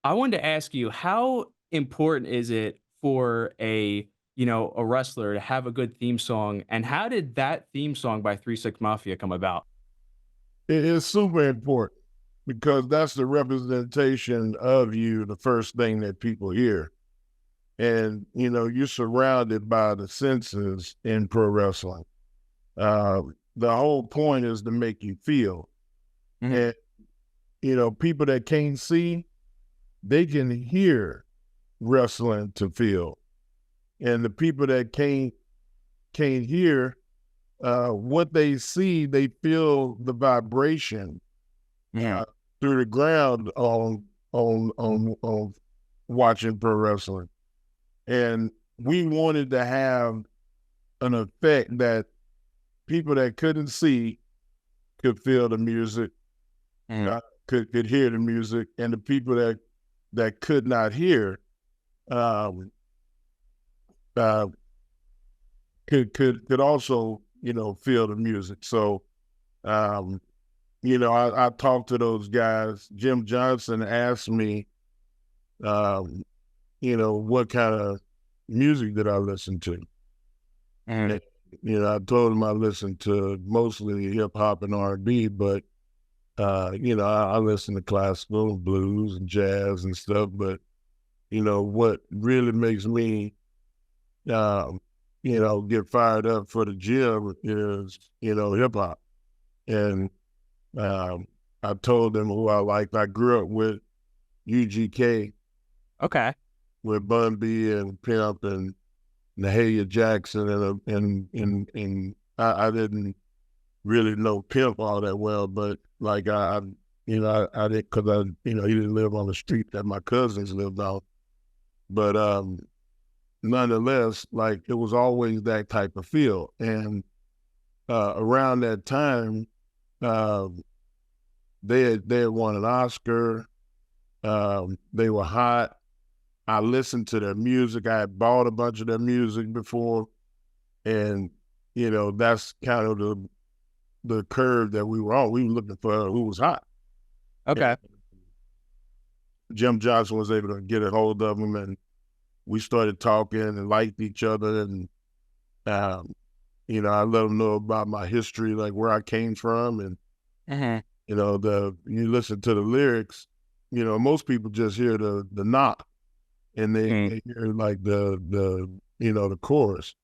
I wanted to ask you, how important is it for a wrestler to have a good theme song, and how did that theme song by 3 6 Mafia come about? It is super important because that's the representation of you, the first thing that people hear. And, you're surrounded by the senses in pro wrestling. Uh, the whole point is to make you feel. Mhm. And, people that can't see, they can hear wrestling to feel. And the people that can't hear, what they see, they feel the vibration Mhm. uh, through the ground on watching pro wrestling, and we wanted to have an effect that people that couldn't see could feel the music, Mhm. uh, could hear the music, and the people that could not hear um, uh, could also feel the music. So um, I talked to those guys. Jim Johnson asked me, um, what kind of music did I listen to? Mhm. And, I told him I listened to mostly hip hop and R&B, but I listen to classical, blues, and jazz and stuff. But what really makes me, um, get fired up for the gym is hip hop. And um, I told them who I liked. I grew up with UGK, Okay. with Bun B and Pimp and Mahalia Jackson, and I didn't really know Pimp all that well, but like I did, because he didn't live on the street that my cousins lived on, but nonetheless, like it was always that type of feel, and around that time, uh, they had won an Oscar. They were hot. I listened to their music. I had bought a bunch of their music before, and that's kind of the curve that we were on. We were looking for who was hot. And Okay. Jim Johnson was able to get a hold of him, and we started talking and liked each other. And um, I let him know about my history, like where I came from, and Mhm. the you listen to the lyrics. Most people just hear the knock, and Mhm. they hear like the chorus.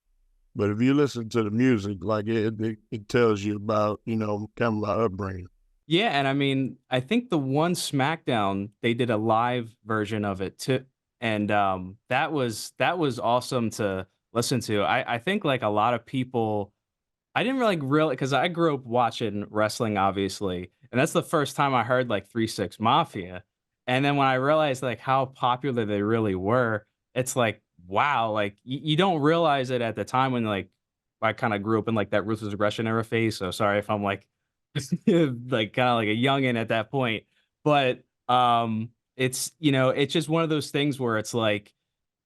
But if you listen to the music, like it tells you about, kind of my upbringing. Yeah, and I mean, I think the one SmackDown, they did a live version of it too, and, that was awesome to listen to. I think, like, a lot of people I didn't really because I grew up watching wrestling, obviously, and that's the first time I heard, like, 3 6 Mafia, and then when I realized, like, how popular they really were, it's like, wow, like, you don't realize it at the time when, like, I kinda grew up in, like, that Ruthless Aggression era phase, so sorry if I'm, like, like, kinda like a youngin at that point, but, it's just one of those things where it's like,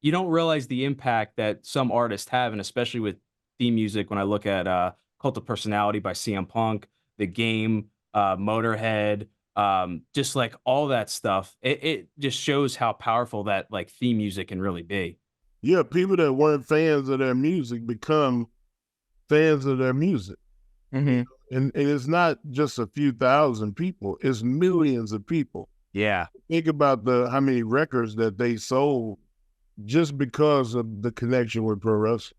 you don't realize the impact that some artists have, and especially with theme music when I look at, Cult of Personality by CM Punk, The Game, Motorhead, just, like, all that stuff. It just shows how powerful that, like, theme music can really be. Yeah, people that weren't fans of their music become fans of their music. You Mhm. and it's not just a few thousand people, it's millions of people. Yeah. Think about how many records that they sold just because of the connection with pro wrestling.